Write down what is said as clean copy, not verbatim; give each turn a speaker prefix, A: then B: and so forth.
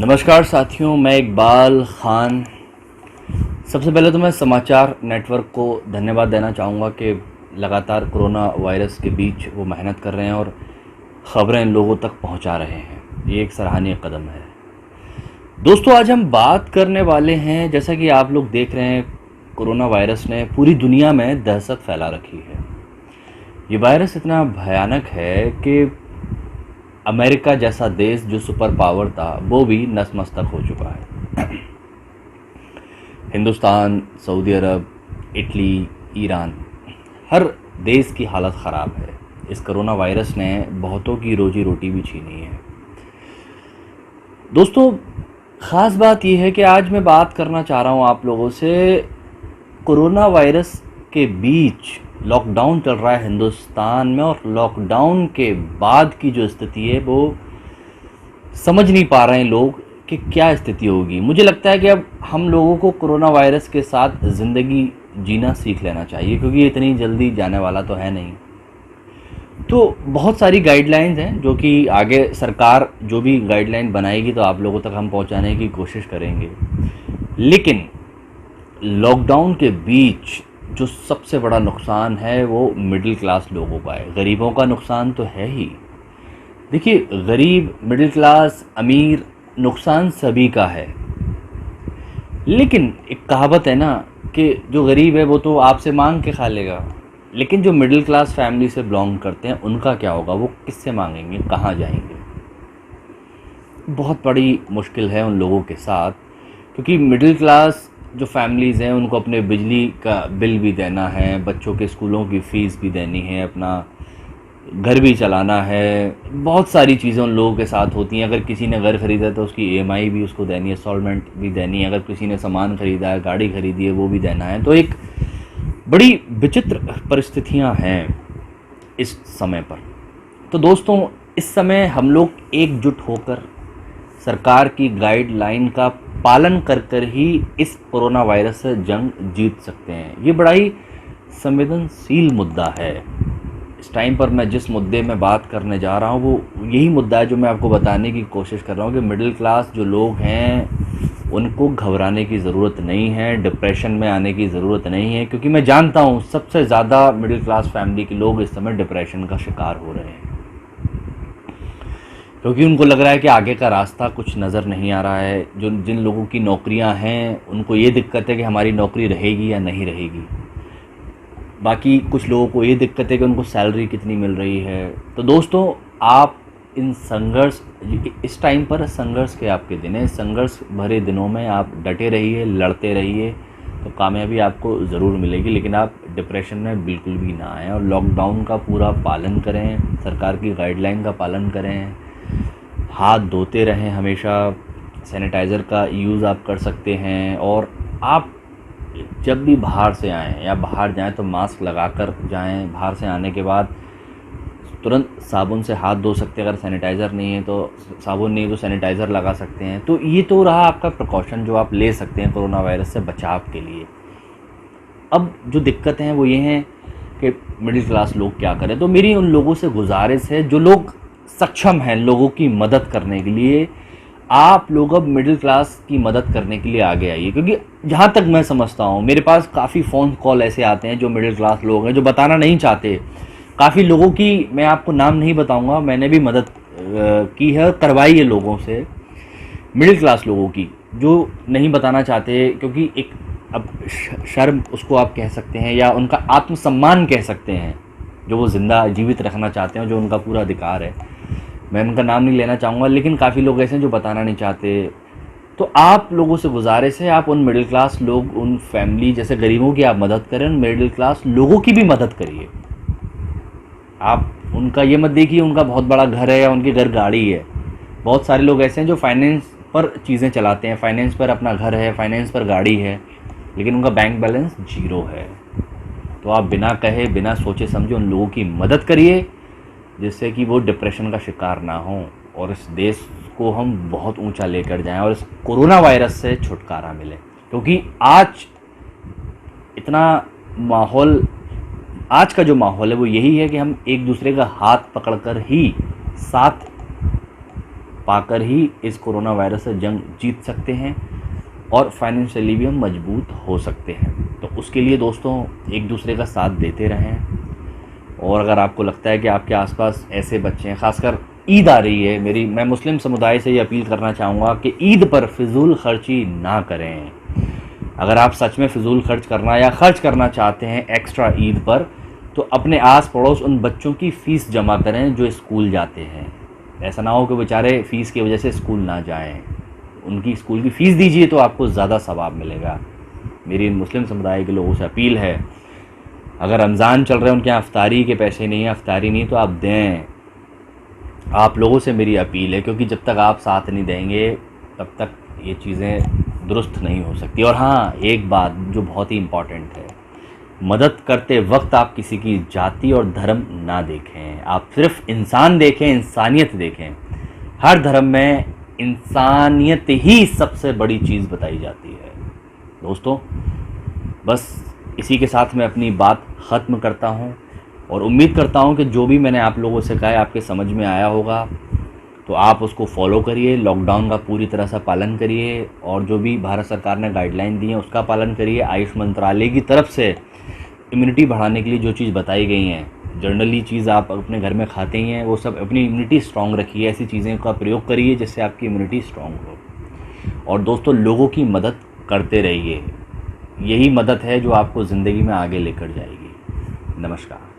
A: नमस्कार साथियों, मैं इकबाल खान। सबसे पहले तो मैं समाचार नेटवर्क को धन्यवाद देना चाहूँगा कि लगातार कोरोना वायरस के बीच वो मेहनत कर रहे हैं और ख़बरें लोगों तक पहुँचा रहे हैं। ये एक सराहनीय कदम है। दोस्तों, आज हम बात करने वाले हैं, जैसा कि आप लोग देख रहे हैं, कोरोना वायरस ने पूरी दुनिया में दहशत फैला रखी है। ये वायरस इतना भयानक है कि अमेरिका जैसा देश जो सुपर पावर था वो भी नतमस्तक हो चुका है। हिंदुस्तान, सऊदी अरब, इटली, ईरान, हर देश की हालत ख़राब है। इस कोरोना वायरस ने बहुतों की रोजी रोटी भी छीनी है। दोस्तों, ख़ास बात यह है कि आज मैं बात करना चाह रहा हूँ आप लोगों से, कोरोना वायरस के बीच लॉकडाउन चल रहा है हिंदुस्तान में, और लॉकडाउन के बाद की जो स्थिति है वो समझ नहीं पा रहे हैं लोग कि क्या स्थिति होगी। मुझे लगता है कि अब हम लोगों को कोरोना वायरस के साथ ज़िंदगी जीना सीख लेना चाहिए, क्योंकि ये इतनी जल्दी जाने वाला तो है नहीं। तो बहुत सारी गाइडलाइंस हैं जो कि आगे सरकार जो भी गाइडलाइन बनाएगी तो आप लोगों तक हम पहुंचाने की कोशिश करेंगे। लेकिन लॉकडाउन के बीच जो सबसे बड़ा नुकसान है वो मिडिल क्लास लोगों का है। गरीबों का नुकसान तो है ही। देखिए, गरीब, मिडिल क्लास, अमीर, नुकसान सभी का है। लेकिन एक कहावत है ना कि जो गरीब है वो तो आपसे मांग के खा लेगा, लेकिन जो मिडिल क्लास फैमिली से बिलोंग करते हैं उनका क्या होगा? वो किससे मांगेंगे, कहाँ जाएंगे? बहुत बड़ी मुश्किल है उन लोगों के साथ, क्योंकि मिडिल क्लास जो फैमिलीज़ हैं उनको अपने बिजली का बिल भी देना है, बच्चों के स्कूलों की फ़ीस भी देनी है, अपना घर भी चलाना है। बहुत सारी चीज़ें उन लोगों के साथ होती हैं। अगर किसी ने घर ख़रीदा है तो उसकी ईएमआई भी उसको देनी है, इंस्टॉलमेंट भी देनी है। अगर किसी ने सामान ख़रीदा है, गाड़ी ख़रीदी है, वो भी देना है। तो एक बड़ी विचित्र परिस्थितियां हैं इस समय पर। तो दोस्तों, इस समय हम लोग एकजुट होकर सरकार की गाइडलाइन का पालन कर कर ही इस कोरोना वायरस से जंग जीत सकते हैं। ये बड़ा ही संवेदनशील मुद्दा है। इस टाइम पर मैं जिस मुद्दे में बात करने जा रहा हूँ वो यही मुद्दा है जो मैं आपको बताने की कोशिश कर रहा हूँ कि मिडिल क्लास जो लोग हैं उनको घबराने की ज़रूरत नहीं है, डिप्रेशन में आने की ज़रूरत नहीं है, क्योंकि मैं जानता हूँ सबसे ज़्यादा मिडिल क्लास फैमिली के लोग इस समय डिप्रेशन का शिकार हो रहे हैं, क्योंकि उनको लग रहा है कि आगे का रास्ता कुछ नज़र नहीं आ रहा है। जो जिन लोगों की नौकरियां हैं उनको ये दिक्कत है कि हमारी नौकरी रहेगी या नहीं रहेगी। बाकी कुछ लोगों को ये दिक्कत है कि उनको सैलरी कितनी मिल रही है। तो दोस्तों, आप इन संघर्ष, इस टाइम पर संघर्ष के आपके दिन हैं। संघर्ष भरे दिनों में आप डटे रहिए, लड़ते रहिए, तो कामयाबी आपको ज़रूर मिलेगी। लेकिन आप डिप्रेशन में बिल्कुल भी ना आएँ और लॉकडाउन का पूरा पालन करें, सरकार की गाइडलाइन का पालन करें, हाथ धोते रहें हमेशा, सैनिटाइज़र का यूज़ आप कर सकते हैं। और आप जब भी बाहर से आएँ या बाहर जाएं तो मास्क लगा कर जाएँ। बाहर से आने के बाद तुरंत साबुन से हाथ धो सकते हैं। अगर सैनिटाइज़र नहीं है तो, साबुन नहीं है तो सैनिटाइज़र लगा सकते हैं। तो ये तो रहा आपका प्रिकॉशन जो आप ले सकते हैं कोरोना वायरस से बचाव के लिए। अब जो दिक्कतें हैं वो ये हैं कि मिडिल क्लास लोग क्या करें। तो मेरी उन लोगों से गुजारिश है जो लोग सक्षम हैं लोगों की मदद करने के लिए, आप लोग अब मिडिल क्लास की मदद करने के लिए आगे आइए। क्योंकि जहाँ तक मैं समझता हूँ, मेरे पास काफ़ी फ़ोन कॉल ऐसे आते हैं जो मिडिल क्लास लोग हैं जो बताना नहीं चाहते। काफ़ी लोगों की मैं आपको नाम नहीं बताऊंगा, मैंने भी मदद की है, करवाई है लोगों से, मिडिल क्लास लोगों की, जो नहीं बताना चाहते। क्योंकि एक अब शर्म उसको आप कह सकते हैं या उनका आत्मसम्मान कह सकते हैं, जो वो ज़िंदा जीवित रखना चाहते हैं, जो उनका पूरा अधिकार है। मैं उनका नाम नहीं लेना चाहूँगा, लेकिन काफ़ी लोग ऐसे हैं जो बताना नहीं चाहते। तो आप लोगों से गुजारिश है, आप उन मिडिल क्लास लोग, उन फैमिली जैसे गरीबों की आप मदद करें, उन मिडिल क्लास लोगों की भी मदद करिए। आप उनका ये मत देखिए उनका बहुत बड़ा घर है या उनके घर गाड़ी है। बहुत सारे लोग ऐसे हैं जो फाइनेंस पर चीज़ें चलाते हैं, फाइनेंस पर अपना घर है, फाइनेंस पर गाड़ी है, लेकिन उनका बैंक बैलेंस 0 है। तो आप बिना कहे, बिना सोचे समझे उन लोगों की मदद करिए, जिससे कि वो डिप्रेशन का शिकार ना हो और इस देश को हम बहुत ऊंचा लेकर जाएं और इस कोरोना वायरस से छुटकारा मिले। क्योंकि आज इतना माहौल, आज का जो माहौल है वो यही है कि हम एक दूसरे का हाथ पकड़कर ही साथ पाकर ही इस कोरोना वायरस से जंग जीत सकते हैं और फाइनेंशियली भी हम मजबूत हो सकते हैं। तो उसके लिए दोस्तों एक दूसरे का साथ देते रहें। और अगर आपको लगता है कि आपके आसपास ऐसे बच्चे हैं, ख़ासकर ईद आ रही है, मैं मुस्लिम समुदाय से ये अपील करना चाहूँगा कि ईद पर फिजूल खर्ची ना करें। अगर आप सच में फ़िजूल खर्च करना या ख़र्च करना चाहते हैं एक्स्ट्रा ईद पर, तो अपने आस पड़ोस उन बच्चों की फ़ीस जमा करें जो स्कूल जाते हैं। ऐसा ना हो कि बेचारे फ़ीस की वजह से स्कूल ना जाएं। उनकी स्कूल की फ़ीस दीजिए तो आपको ज़्यादा सवाब मिलेगा। मेरी मुस्लिम समुदाय के लोगों से अपील है, अगर रमज़ान चल रहे हैं, उनके यहाँ अफ्तारी के पैसे नहीं है, अफ्तारी नहीं तो आप दें। आप लोगों से मेरी अपील है, क्योंकि जब तक आप साथ नहीं देंगे तब तक ये चीज़ें दुरुस्त नहीं हो सकती। और हाँ, एक बात जो बहुत ही इम्पॉर्टेंट है, मदद करते वक्त आप किसी की जाति और धर्म ना देखें, आप सिर्फ इंसान देखें, इंसानियत देखें। हर धर्म में इंसानियत ही सबसे बड़ी चीज़ बताई जाती है। दोस्तों, बस इसी के साथ मैं अपनी बात ख़त्म करता हूँ और उम्मीद करता हूँ कि जो भी मैंने आप लोगों से कहा है आपके समझ में आया होगा। तो आप उसको फॉलो करिए, लॉकडाउन का पूरी तरह से पालन करिए और जो भी भारत सरकार ने गाइडलाइन दी है उसका पालन करिए। आयुष मंत्रालय की तरफ से इम्यूनिटी बढ़ाने के लिए जो चीज़ बताई गई हैं, जनरली चीज़ आप अपने घर में खाते ही हैं, वो सब अपनी इम्यूनिटी स्ट्रॉन्ग रखिए। ऐसी चीज़ें का प्रयोग करिए जिससे आपकी इम्यूनिटी स्ट्रॉन्ग हो। और दोस्तों, लोगों की मदद करते रहिए, यही मदद है जो आपको ज़िंदगी में आगे लेकर जाएगी। नमस्कार।